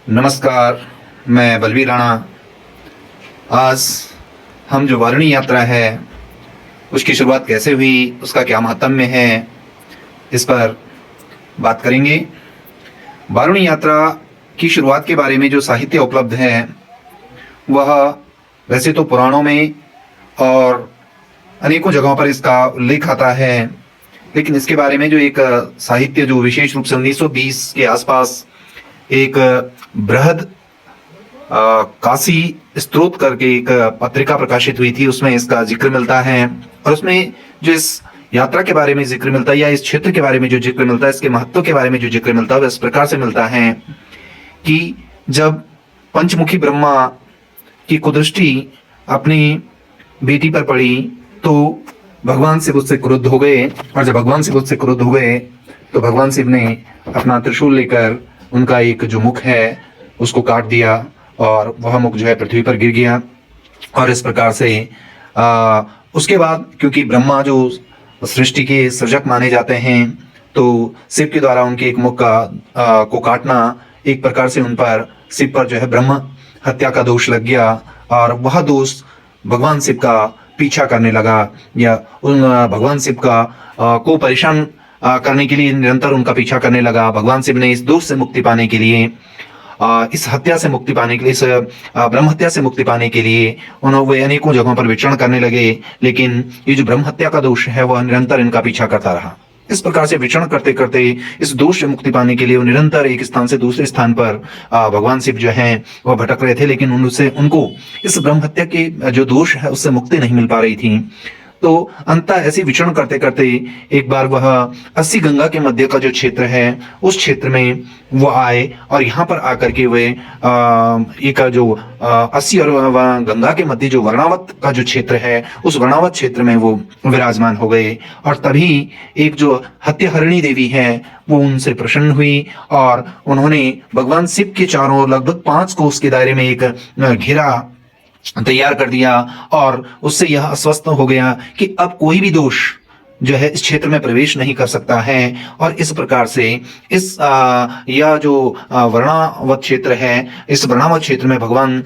नमस्कार, मैं बलवीर राणा। आज हम जो वारुणी यात्रा है उसकी शुरुआत कैसे हुई, उसका क्या महात्म्य है, इस पर बात करेंगे। वारुणी यात्रा की शुरुआत के बारे में जो साहित्य उपलब्ध है वह वैसे तो पुराणों में और अनेकों जगहों पर इसका उल्लेख आता है, लेकिन इसके बारे में जो एक साहित्य जो विशेष रूप से 1920 के आसपास एक बृहद काशी स्त्रोत करके एक पत्रिका प्रकाशित हुई थी, उसमें इसका जिक्र मिलता है। और उसमें जो इस यात्रा के बारे में जिक्र मिलता है या इस क्षेत्र के बारे में जो जिक्र मिलता है, इसके महत्व के बारे में जो जिक्र मिलता है वह इस प्रकार से मिलता है कि जब पंचमुखी ब्रह्मा की कुदृष्टि अपनी बेटी पर पड़ी तो भगवान शिव उससे क्रुद्ध हो गए, और जब भगवान शिव उससे क्रुद्ध हो गए तो भगवान शिव ने अपना त्रिशूल लेकर उनका एक जो मुख है उसको काट दिया और वह मुख जो है पृथ्वी पर गिर गया। और इस प्रकार से उसके बाद क्योंकि ब्रह्मा जो सृष्टि के सृजक माने जाते हैं, तो शिव के द्वारा उनके एक मुख को काटना एक प्रकार से उन पर शिव पर जो है ब्रह्म हत्या का दोष लग गया, और वह दोष भगवान शिव का पीछा करने लगा या उन भगवान शिव का को परेशान करने के लिए निरंतर उनका पीछा करने लगा। भगवान शिव ने इस दोष से मुक्ति पाने के लिए, इस हत्या से मुक्ति पाने के लिए, इस ब्रह्म हत्या से मुक्ति पाने के लिए वे अनेकों जगहों पर विचरण करने लगे, लेकिन ये जो ब्रह्म हत्या का दोष है वह निरंतर इनका पीछा करता रहा। इस प्रकार से विचरण करते करते इस दोष से मुक्ति पाने के लिए वो निरंतर एक स्थान से दूसरे स्थान पर भगवान शिव जो हैं वह भटक रहे थे, लेकिन उनको इस ब्रह्म हत्या के जो दोष है उससे मुक्ति नहीं मिल पा रही थी। तो अंततः ऐसे विचरण करते करते एक बार वह 80 गंगा के मध्य का जो क्षेत्र है उस क्षेत्र में वो आए, और यहाँ पर आकर के वे एक जो 80 और गंगा के मध्य जो वर्णावत का जो क्षेत्र है उस वर्णावत क्षेत्र में वो विराजमान हो गए। और तभी एक जो हत्यहरिणी देवी है वो उनसे प्रसन्न हुई और उन्होंने भगवान शिव के चारों लगभग 5 कोस के दायरे में एक घेरा तैयार कर दिया, और उससे यह आश्वस्त हो गया कि अब कोई भी दोष जो है इस क्षेत्र में प्रवेश नहीं कर सकता है। और इस प्रकार से इस यह जो वर्णावत क्षेत्र है, इस वर्णावत क्षेत्र में भगवान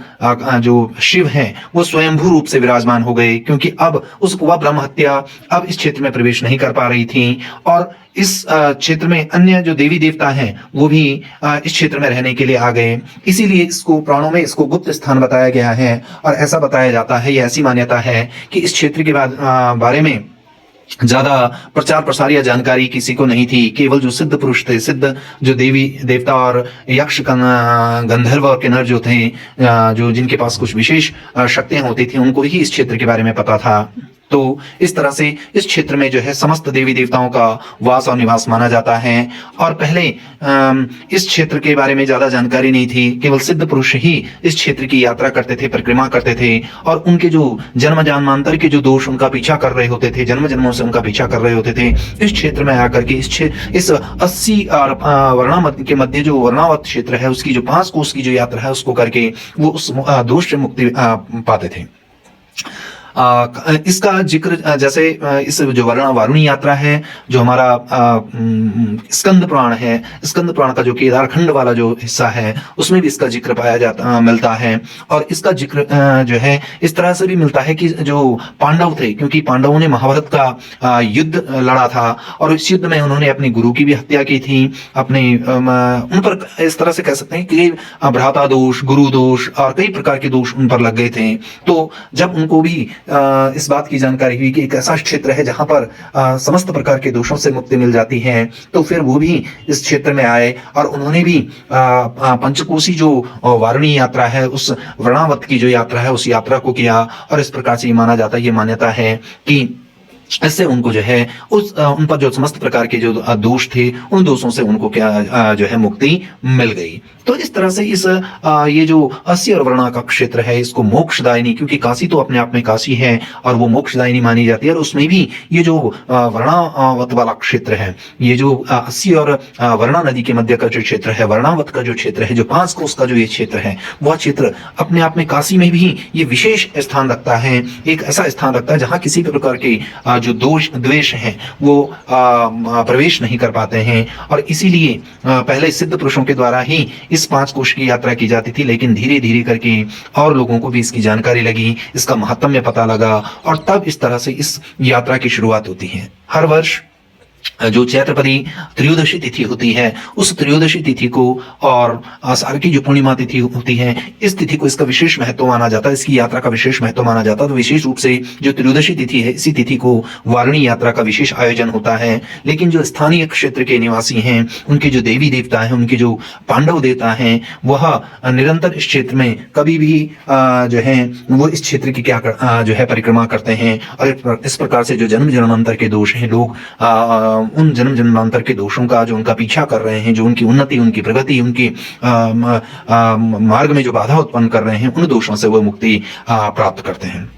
जो शिव हैं वो स्वयंभू रूप से विराजमान हो गए, क्योंकि अब वह ब्रह्म हत्या अब इस क्षेत्र में प्रवेश नहीं कर पा रही थी। और इस क्षेत्र में अन्य जो देवी देवता हैं वो भी इस क्षेत्र में रहने के लिए आ गए। इसीलिए इसको पुराणों में इसको गुप्त स्थान बताया गया है, और ऐसा बताया जाता है, ये ऐसी मान्यता है कि इस क्षेत्र के बारे में ज्यादा प्रचार प्रसार या जानकारी किसी को नहीं थी। केवल जो सिद्ध पुरुष थे, सिद्ध जो देवी देवता और यक्ष गंधर्व और किन्नर जो थे, जो जिनके पास कुछ विशेष शक्तियां होती थी, उनको ही इस क्षेत्र के बारे में पता था। तो इस तरह से इस क्षेत्र में जो है समस्त देवी देवताओं का वास और निवास माना जाता है। और पहले इस क्षेत्र के बारे में ज्यादा जानकारी नहीं थी, केवल सिद्ध पुरुष ही इस क्षेत्र की यात्रा करते थे, परिक्रमा करते थे, और उनके जो जन्म जन्मांतर के जो दोष उनका पीछा कर रहे होते थे, जन्म जन्मों से उनका पीछा कर रहे होते थे, इस क्षेत्र में आकर के इस 80 और वर्णावत के मध्य जो वर्णावत क्षेत्र है उसकी जो 5 कोस की जो यात्रा है उसको करके वो उस दोष से मुक्ति पाते थे। इसका जिक्र जैसे इस जो वारुणी यात्रा है, जो हमारा स्कंद पुराण है, स्कंद पुराण का जो केदारखंड वाला जो हिस्सा है उसमें भी इसका जिक्र मिलता है। और इसका जिक्र जो है इस तरह से भी मिलता है कि जो पांडव थे, क्योंकि पांडवों ने महाभारत का युद्ध लड़ा था और इस युद्ध में उन्होंने अपने गुरु की भी हत्या की थी, अपने उन पर इस तरह से कह सकते हैं कि भ्राता दोष, गुरु दोष और कई प्रकार के दोष उन पर लग गए थे। तो जब उनको भी इस बात की जानकारी हुई कि एक ऐसा क्षेत्र है जहां पर समस्त प्रकार के दोषों से मुक्ति मिल जाती है, तो फिर वो भी इस क्षेत्र में आए और उन्होंने भी पंचकोशी जो वारुणी यात्रा है, उस वर्णावत की जो यात्रा है, उस यात्रा को किया। और इस प्रकार से ये माना जाता है, ये मान्यता है कि इससे उनको जो है उन पर जो समस्त प्रकार के जो दोष थे उन दोषों से उनको क्या जो है मुक्ति मिल गई। तो इस तरह से इस ये जो 80 और वर्णा का क्षेत्र है इसको मोक्षदायिनी, क्योंकि काशी तो अपने आप में काशी है और वो मोक्षदायिनी मानी जाती है। और उसमें भी ये जो वर्णावत वाला क्षेत्र है, ये जो 80 और वर्णा नदी के मध्य का जो क्षेत्र है, वर्णावत का जो क्षेत्र है, जो 5 कोस का जो ये क्षेत्र है, वह क्षेत्र अपने आप में काशी में भी ये विशेष स्थान रखता है। एक ऐसा स्थान रखता है जहाँ किसी भी प्रकार के जो दोष द्वेष हैं वो प्रवेश नहीं कर पाते हैं। और इसीलिए पहले सिद्ध पुरुषों के द्वारा ही इस 5 कोश की यात्रा की जाती थी, लेकिन धीरे धीरे करके और लोगों को भी इसकी जानकारी लगी, इसका महात्म्य पता लगा, और तब इस तरह से इस यात्रा की शुरुआत होती है। हर वर्ष जो चैत्रपदी त्रयोदशी तिथि होती है, उस त्रयोदशी तिथि को और आषाढ़ की जो पूर्णिमा तिथि होती है, इस तिथि को इसका विशेष महत्व माना जाता है, इसकी यात्रा का विशेष महत्व माना जाता है। तो विशेष रूप से जो त्रयोदशी तिथि है, इसी तिथि को वारुणी यात्रा का विशेष आयोजन होता है। लेकिन जो स्थानीय क्षेत्र के निवासी हैं, उनके जो देवी देवता हैं, उनके जो पांडव देवता हैं, वह निरंतर इस क्षेत्र में कभी भी जो है वो इस क्षेत्र की क्या जो है परिक्रमा करते हैं। और इस प्रकार से जो जन्म जन्मांतर के दोष हैं, लोग उन जन्म जन्मांतर के दोषों का जो उनका पीछा कर रहे हैं, जो उनकी उन्नति, उनकी प्रगति, उनकी मार्ग में जो बाधा उत्पन्न कर रहे हैं, उन दोषों से वो मुक्ति प्राप्त करते हैं।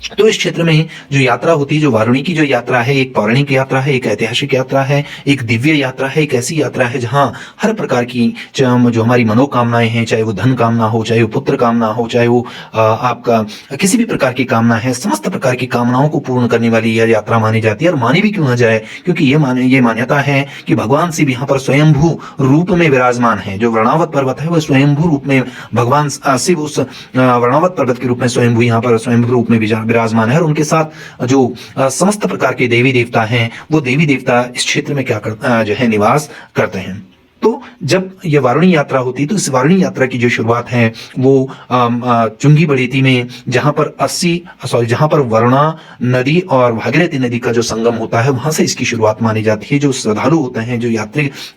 तो इस क्षेत्र में जो यात्रा होती है, जो वारुणी की जो यात्रा है, एक पौराणिक यात्रा है, एक ऐतिहासिक यात्रा है, एक दिव्य यात्रा है, एक ऐसी यात्रा है जहां हर प्रकार की जो हमारी मनोकामनाएं हैं, चाहे वो धन कामना हो, चाहे वो पुत्र कामना हो, चाहे वो आपका किसी भी प्रकार की कामना है, समस्त प्रकार की कामनाओं को पूर्ण करने वाली यह यात्रा मानी जाती है। और मानी भी क्यों ना जाए, क्योंकि ये मान्यता है कि भगवान शिव यहाँ पर स्वयंभू रूप में विराजमान है। जो वर्णावत पर्वत है, वह स्वयंभू रूप में भगवान शिव उस वर्णावत पर्वत के रूप में स्वयंभू यहाँ पर स्वयंभू रूप में विराजमान है। और उनके साथ जो समस्त प्रकार के देवी देवता हैं, वो देवी देवता इस क्षेत्र में जो है निवास करते हैं। तो जब ये वारुणी यात्रा होती है, तो इस वारुणी यात्रा की जो शुरुआत है वो चुंगी बड़ेती में, जहां पर वरुणा नदी और भागीरथी नदी का जो संगम होता है, वहां से इसकी शुरुआत मानी जाती है। जो श्रद्धालु होते हैं, जो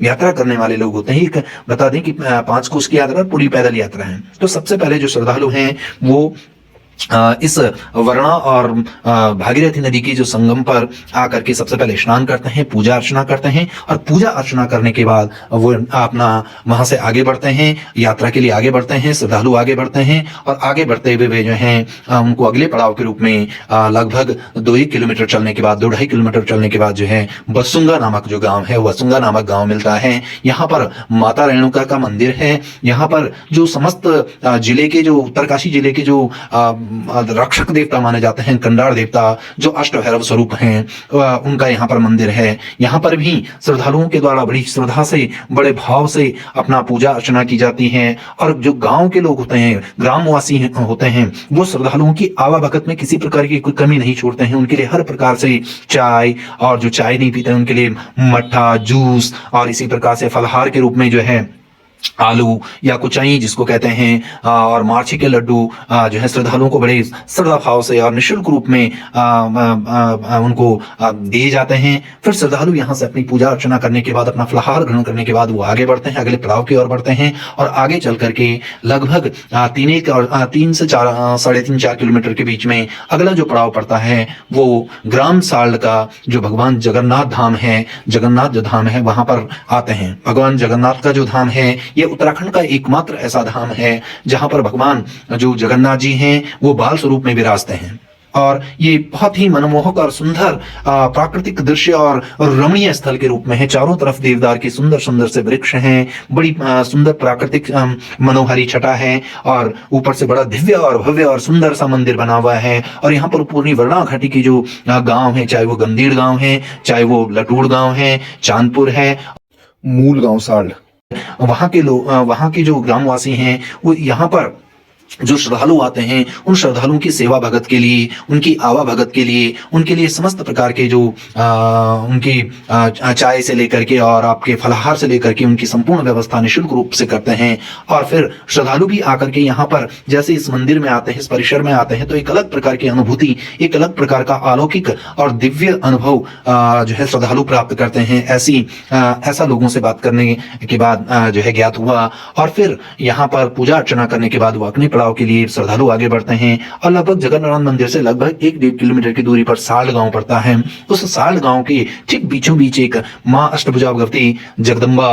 यात्रा करने वाले लोग होते हैं, एक बता दें कि 5 कोस की यात्रा पूरी पैदल यात्रा है। तो सबसे पहले जो श्रद्धालु हैं वो इस वरुणा और भागीरथी नदी की जो संगम पर आकर के सबसे पहले स्नान करते हैं, पूजा अर्चना करते हैं। और पूजा अर्चना करने के बाद वो अपना वहां से आगे बढ़ते हैं, यात्रा के लिए आगे बढ़ते हैं, श्रद्धालु आगे बढ़ते हैं। और आगे बढ़ते हुए वे जो हैं उनको अगले पड़ाव के रूप में लगभग 2 किलोमीटर चलने के बाद, 2-2.5 किलोमीटर चलने के बाद जो है वसुंगा नामक जो गांव है, वसुंगा नामक गांव मिलता है। यहाँ पर माता रेणुका का मंदिर है। यहाँ पर जो समस्त जिले के, जो उत्तरकाशी जिले के जो रक्षक देवता माने जाते हैं, कंडार देवता, जो अष्टभैरव स्वरूप हैं, उनका यहाँ पर मंदिर है। यहाँ पर भी श्रद्धालुओं के द्वारा बड़ी श्रद्धा से, बड़े भाव से अपना पूजा अर्चना की जाती है। और जो गांव के लोग होते हैं, ग्रामवासी होते हैं, वो श्रद्धालुओं की आवाभगत में किसी प्रकार की कोई कमी नहीं छोड़ते हैं। उनके लिए हर प्रकार से चाय, और जो चाय नहीं पीते उनके लिए मट्ठा, जूस, और इसी प्रकार से फलहार के रूप में जो है आलू या कुचाई जिसको कहते हैं, और मार्ची के लड्डू जो है श्रद्धालुओं को बड़े श्रद्धा भाव से और निःशुल्क रूप में उनको दिए जाते हैं। फिर श्रद्धालु यहाँ से अपनी पूजा अर्चना करने के बाद, अपना फलाहार ग्रहण करने के बाद वो आगे बढ़ते हैं, अगले पड़ाव की ओर बढ़ते हैं। और आगे चल करके लगभग 3 से 3.5-4 किलोमीटर के बीच में अगला जो पड़ाव पड़ता है वो ग्राम साल्ड का जो भगवान जगन्नाथ धाम है, जगन्नाथ जो धाम है, वहां पर आते हैं। भगवान जगन्नाथ का जो धाम है, ये उत्तराखंड का एकमात्र ऐसा धाम है जहां पर भगवान जो जगन्नाथ जी हैं वो बाल स्वरूप में विराजते हैं। और ये बहुत ही मनमोहक और सुंदर प्राकृतिक दृश्य और रमणीय स्थल के रूप में है। चारों तरफ देवदार के सुंदर सुंदर से वृक्ष हैं, बड़ी सुंदर प्राकृतिक मनोहारी छटा है, और ऊपर से बड़ा दिव्य और भव्य और सुंदर सा मंदिर बना हुआ है। और यहाँ पर पूर्णी वरुणा घाटी की जो गांव है, चाहे वो गंदीड़ गांव है, चाहे वो लटूड़ गांव है, चांदपुर है, मूल गांव साल्ड, वहां के लोग, वहां के जो ग्रामवासी हैं, वो यहाँ पर जो श्रद्धालु आते हैं, उन श्रद्धालुओं की सेवा भगत के लिए, उनकी आवा भगत के लिए, उनके लिए समस्त प्रकार के जो उनकी चाय से लेकर के और आपके फलाहार से लेकर के उनकी संपूर्ण व्यवस्था निःशुल्क रूप से करते हैं। और फिर श्रद्धालु भी आकर के यहाँ पर जैसे इस मंदिर में आते हैं, इस परिसर में आते हैं, तो एक अलग प्रकार की अनुभूति, एक अलग प्रकार का अलौकिक और दिव्य अनुभव जो है श्रद्धालु प्राप्त करते हैं। ऐसा लोगों से बात करने के बाद जो है ज्ञात हुआ। और फिर यहाँ पर पूजा अर्चना करने के बाद वो अपने पड़ाव के लिए श्रद्धालु आगे बढ़ते हैं। और लगभग जगन्नाथ मंदिर से लगभग 1-1.5 किलोमीटर की दूरी पर साल्ड गांव पड़ता है। उस साल्ड गांव के ठीक बीचों बीच एक मां अष्टभुजा भगवती जगदम्बा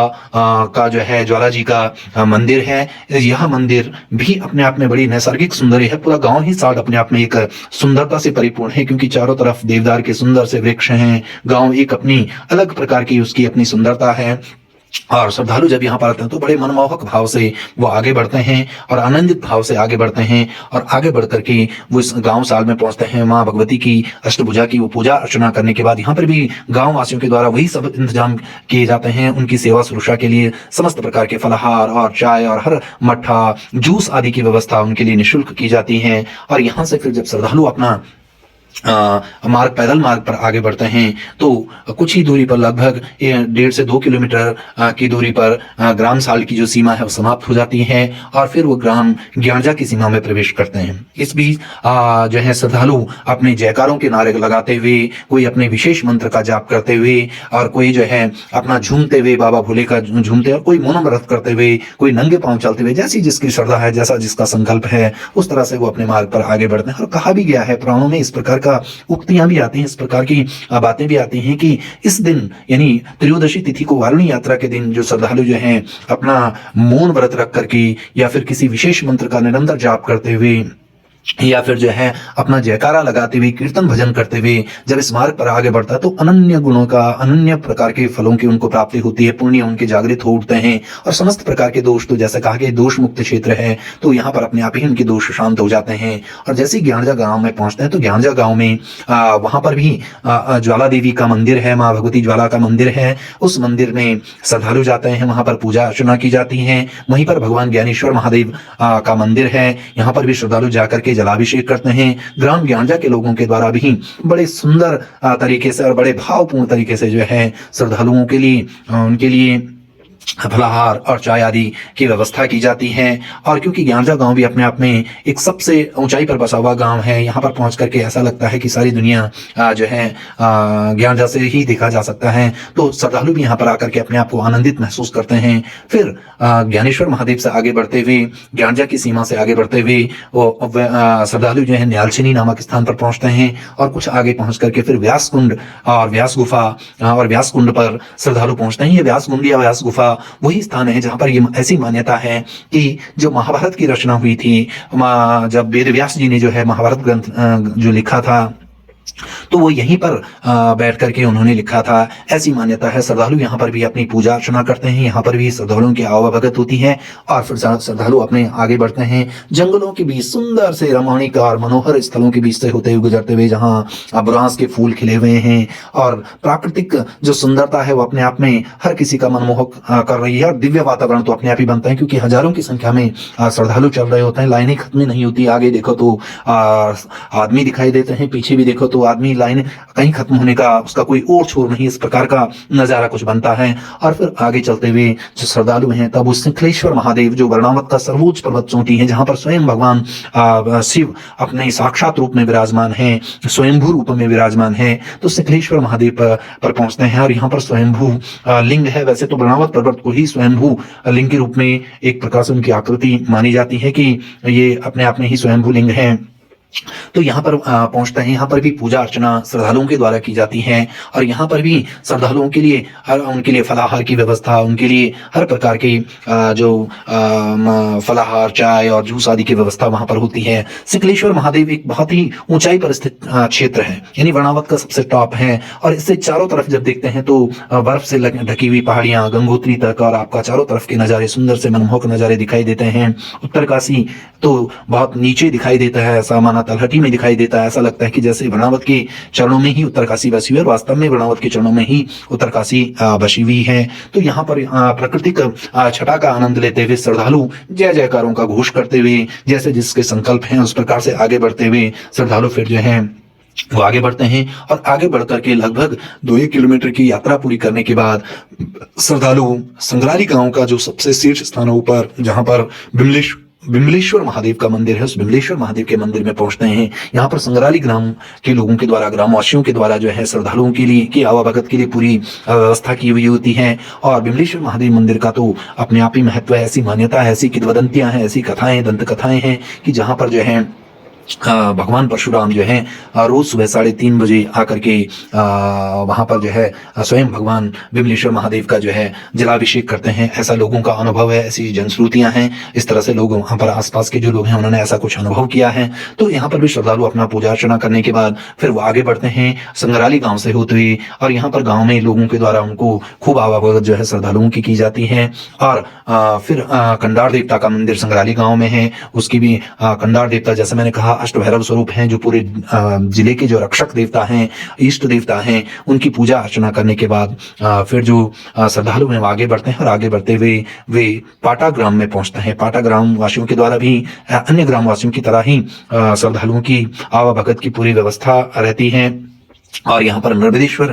का जो है ज्वाला जी का मंदिर है। यह मंदिर भी अपने आप में बड़ी नैसर्गिक सुंदर है। पूरा गांव ही साल्ड अपने आप में एक सुंदरता से परिपूर्ण है, क्योंकि चारों तरफ देवदार के सुंदर से वृक्ष हैं। गांव एक अपनी अलग प्रकार की उसकी अपनी सुंदरता है। और श्रद्धालु जब यहाँ पर आते हैं तो बड़े मनमोहक भाव से वो आगे बढ़ते हैं और आनंदित भाव से आगे बढ़ते हैं, और आगे बढ़ करके वो इस गांव साल में पहुंचते हैं। माँ भगवती की अष्टभुजा की वो पूजा अर्चना करने के बाद यहाँ पर भी गांव वासियों के द्वारा वही सब इंतजाम किए जाते हैं। उनकी सेवा सुरक्षा के लिए समस्त प्रकार के फलाहार और चाय और हर मट्ठा जूस आदि की व्यवस्था उनके लिए निःशुल्क की जाती है। और यहाँ से फिर जब श्रद्धालु अपना पैदल मार्ग पर आगे बढ़ते हैं तो कुछ ही दूरी पर, लगभग 1.5 से 2 किलोमीटर की दूरी पर ग्राम साल की जो सीमा है वो समाप्त हो जाती है, और फिर वो ग्राम ज्ञानजा की सीमा में प्रवेश करते हैं। इस बीच जो है श्रद्धालु अपने जयकारों के नारे लगाते हुए, कोई अपने विशेष मंत्र का जाप करते हुए, और कोई जो है अपना झूमते हुए बाबा भोले का झूमते, और कोई मौन व्रत करते हुए, कोई नंगे पांव चलते हुए, जैसी जिसकी श्रद्धा है, जैसा जिसका संकल्प है, उस तरह से वो अपने मार्ग पर आगे बढ़ते हैं। और कहा भी गया है पुराणों में, इस प्रकार का उक्तियां भी आती हैं, इस प्रकार की बातें भी आती हैं कि इस दिन यानी त्रयोदशी तिथि को, वारुणी यात्रा के दिन, जो श्रद्धालु जो हैं अपना मौन व्रत रख करके या फिर किसी विशेष मंत्र का निरंतर जाप करते हुए या फिर जो है अपना जयकारा लगाते हुए, कीर्तन भजन करते हुए जब इस मार्ग पर आगे बढ़ता है तो अनन्य गुणों का, अनन्य प्रकार के फलों की उनको प्राप्ति होती है। पुण्य उनके जागृत हो उठते हैं और समस्त प्रकार के दोष, तो जैसे कहा कि दोष मुक्त क्षेत्र है, तो यहाँ पर अपने आप ही उनके दोष शांत हो जाते हैं। और जैसे ज्ञानजा गांव में पहुंचते हैं तो ज्ञानजा गांव में वहां पर भी ज्वाला देवी का मंदिर है, माँ भगवती ज्वाला का मंदिर है। उस मंदिर में श्रद्धालु जाते हैं, वहां पर पूजा अर्चना की जाती है। वहीं पर भगवान ज्ञानेश्वर महादेव का मंदिर है, यहाँ पर भी श्रद्धालु जाकर के जलाभिषेक करते हैं। ग्राम ज्ञानजा के लोगों के द्वारा भी बड़े सुंदर तरीके से और बड़े भावपूर्ण तरीके से जो है श्रद्धालुओं के लिए उनके लिए फलाहार और चाय आदि की व्यवस्था की जाती है। और क्योंकि ज्ञानजा गांव भी अपने आप में एक सबसे ऊंचाई पर बसा हुआ गांव है, यहाँ पर पहुंच करके ऐसा लगता है कि सारी दुनिया जो है ज्ञानजा से ही देखा जा सकता है। तो श्रद्धालु भी यहाँ पर आकर के अपने आप को आनंदित महसूस करते हैं। फिर ज्ञानेश्वर महादेव से आगे बढ़ते हुए, ज्ञानजा की सीमा से आगे बढ़ते हुए वो श्रद्धालु जो है न्यालचिनी नामक स्थान पर पहुंचते हैं, और कुछ आगे पहुंच करके फिर व्यास कुंड और व्यास गुफा और व्यास कुंड पर श्रद्धालु पहुंचते हैं। ये व्यास कुंड या व्यास गुफा वही स्थान है जहां पर ये ऐसी मान्यता है कि जो महाभारत की रचना हुई थी, जब वेद व्यास जी ने जो है महाभारत ग्रंथ जो लिखा था, तो वो यहीं पर बैठ करके उन्होंने लिखा था, ऐसी मान्यता है। श्रद्धालु यहाँ पर भी अपनी पूजा अर्चना करते हैं, यहाँ पर भी श्रद्धालुओं की आवाभगत होती है। और फिर श्रद्धालु अपने आगे बढ़ते हैं, जंगलों के बीच सुंदर से रमणीक और मनोहर स्थलों के बीच से होते हुए गुजरते हुए, जहाँ बुरांस के फूल खिले हुए हैं और प्राकृतिक जो सुंदरता है वो अपने आप में हर किसी का मनमोहक कर रही है। और दिव्य वातावरण तो अपने आप ही बनता है, क्योंकि हजारों की संख्या में श्रद्धालु चल रहे होते हैं, लाइनें खत्म नहीं होती। आगे देखो तो आदमी दिखाई देते हैं, पीछे भी देखो तो आदमी, लाइन कहीं खत्म होने का उसका कोई और छोर नहीं, इस प्रकार का नजारा कुछ बनता है। और फिर आगे चलते हुए जो श्रद्धालु हैं, तब उस श्रीकृष्ण महादेव जो वर्णावत का सर्वोच्च पर्वत चोटी है, जहां पर स्वयं भगवान शिव अपने साक्षात रूप में विराजमान है, स्वयंभू रूप में विराजमान है, तो श्रीकृष्ण महादेव पर पहुंचते हैं। और यहाँ पर स्वयंभू लिंग है। वैसे तो वर्णावत पर्वत को ही स्वयंभू लिंग के रूप में एक प्रकार से उनकी आकृति मानी जाती है कि ये अपने आप में ही स्वयंभू लिंग है। तो यहाँ पर पहुंचते हैं, यहाँ पर भी पूजा अर्चना श्रद्धालुओं के द्वारा की जाती है। और यहाँ पर भी श्रद्धालुओं के लिए उनके लिए फलाहार की व्यवस्था, उनके लिए हर प्रकार की जो फलाहार, चाय और जूस आदि की व्यवस्था वहां पर होती है। शिकलेश्वर महादेव एक बहुत ही ऊंचाई पर स्थित क्षेत्र है, यानी वर्णावत का सबसे टॉप है। और इससे चारों तरफ जब देखते हैं तो बर्फ से ढकी हुई पहाड़ियां गंगोत्री तक, और आपका चारों तरफ के नजारे, सुंदर से मनमोहक नजारे दिखाई देते हैं। उत्तरकाशी तो बहुत नीचे दिखाई देता है, ऐसा माना तलहटी में दिखाई देता है। ऐसा लगता है कि जैसे वर्णावत के चरणों में ही उत्तरकाशी बसी हुई है, और वास्तव में वर्णावत के चरणों में ही उत्तरकाशी बसी हुई है। तो यहाँ पर प्राकृतिक छटा का आनंद लेते हुए श्रद्धालु जय जयकारों का घोष करते हुए, जैसे जिसके संकल्प हैं उस प्रकार से आगे बढ़ते हुए श्रद्धालु फिर जो है वो आगे बढ़ते हैं। और आगे बढ़कर के लगभग 2-1 किलोमीटर की यात्रा पूरी करने के बाद श्रद्धालु संग्राली गांव का जो सबसे शीर्ष स्थान है ऊपर, जहां पर बिमलेश्वर महादेव का मंदिर है, उस बिमलेश्वर महादेव के मंदिर में पहुंचते हैं। यहाँ पर संग्राली ग्राम के लोगों के द्वारा, ग्रामवासियों के द्वारा जो है श्रद्धालुओं के लिए की आवाभगत के लिए पूरी व्यवस्था की हुई होती है। और बिमलेश्वर महादेव मंदिर का तो अपने आप ही महत्व है, ऐसी मान्यता है, ऐसी किंवदंतियां हैं, ऐसी कथाएं, दंत कथाएं हैं कि जहाँ पर जो है भगवान परशुराम जो हैं रोज सुबह 3:30 बजे आकर के वहाँ पर जो है स्वयं भगवान विमलेश्वर महादेव का जो है जलाभिषेक करते हैं। ऐसा लोगों का अनुभव है, ऐसी जनश्रुतियाँ हैं। इस तरह से लोग वहाँ पर आसपास के जो लोग हैं उन्होंने ऐसा कुछ अनुभव किया है। तो यहाँ पर भी श्रद्धालु अपना पूजा अर्चना करने के बाद फिर वो आगे बढ़ते हैं संगराली गाँव से होते हुए, और यहाँ पर गाँव में लोगों के द्वारा उनको खूब आवाभगत जो है श्रद्धालुओं की जाती है। और फिर कंडार देवता का मंदिर संगराली गाँव में है, उसकी भी कंडार देवता जैसे मैंने कहा अष्टभैरव स्वरूप हैं, जो पूरे जिले के जो रक्षक देवता हैं, इष्ट देवता हैं, उनकी पूजा अर्चना करने के बाद फिर जो श्रद्धालु हैं वो आगे बढ़ते हैं, और आगे बढ़ते हुए वे पाटा ग्राम में पहुंचते हैं। पाटा ग्राम वासियों के द्वारा भी अन्य ग्राम वासियों की तरह ही श्रद्धालुओं की आवाभगत की पूरी व्यवस्था रहती है। और यहाँ पर नर्मदेश्वर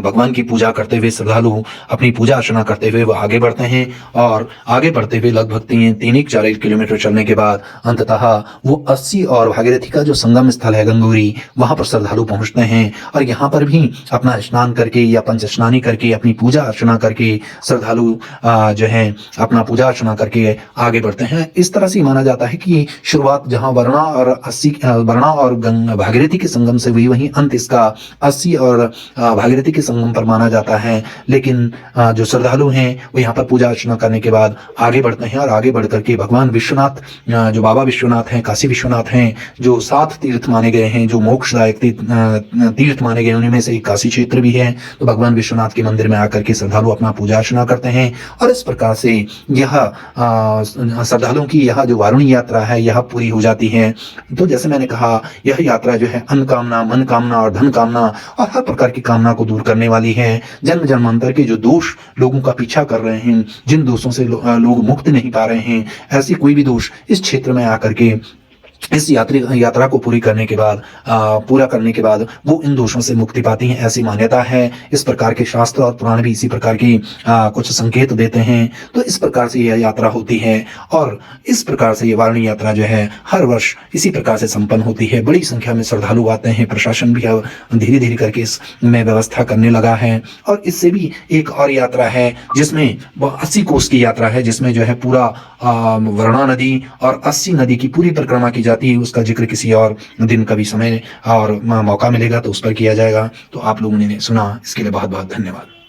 भगवान की पूजा करते हुए श्रद्धालु अपनी पूजा अर्चना करते हुए वो आगे बढ़ते हैं, और आगे बढ़ते हुए लगभग 3-4 किलोमीटर चलने के बाद अंततः वो 80 और भागीरथी का जो संगम स्थल है गंगोरी, वहाँ पर श्रद्धालु पहुँचते हैं। और यहाँ पर भी अपना स्नान करके या पंच स्नानी करके अपनी पूजा अर्चना करके श्रद्धालु जो है अपना पूजा अर्चना करके आगे बढ़ते हैं। इस तरह से माना जाता है कि शुरुआत जहाँ वरुणा और भागीरथी के संगम से हुई, वहीं अंत इसका 80 और भागीरथी के संगम पर माना जाता है। लेकिन जो श्रद्धालु हैं वो यहाँ पर पूजा अर्चना करने के बाद आगे बढ़ते हैं, और आगे बढ़ करके भगवान विश्वनाथ, जो बाबा विश्वनाथ हैं, काशी विश्वनाथ हैं, जो 7 तीर्थ माने गए हैं, जो मोक्षदायक तीर्थ माने गए, उन्हीं में से एक काशी क्षेत्र भी है। तो भगवान विश्वनाथ के मंदिर में आकर के श्रद्धालु अपना पूजा अर्चना करते हैं, और इस प्रकार से यह श्रद्धालुओं की यह जो वारुणी यात्रा है यह पूरी हो जाती है। तो जैसे मैंने कहा, यह यात्रा जो है अन्न कामना, मन कामना और धन कामना और हर प्रकार की कामना को दूर करने वाली है। जन्म जन्मांतर के जो दोष लोगों का पीछा कर रहे हैं, जिन दोषों से लोग मुक्त नहीं पा रहे हैं, ऐसी कोई भी दोष इस क्षेत्र में आकर के इस यात्रा को पूरा करने के बाद वो इन दोषों से मुक्ति पाती हैं, ऐसी मान्यता है। इस प्रकार के शास्त्र और पुराण भी इसी प्रकार की कुछ संकेत देते हैं। तो इस प्रकार से यह यात्रा होती है, और इस प्रकार से ये वारुणी यात्रा जो है हर वर्ष इसी प्रकार से संपन्न होती है। बड़ी संख्या में श्रद्धालु आते हैं। प्रशासन भी अब धीरे धीरे करके इसमें व्यवस्था करने लगा है। और इससे भी एक और यात्रा है जिसमें 80 कोस की यात्रा है, जिसमें जो है पूरा वरुणा नदी और 80 नदी की पूरी परिक्रमा की जाती है। उसका जिक्र किसी और दिन, कभी समय और मौका मिलेगा तो उस पर किया जाएगा। तो आप लोगों ने सुना, इसके लिए बहुत बहुत धन्यवाद।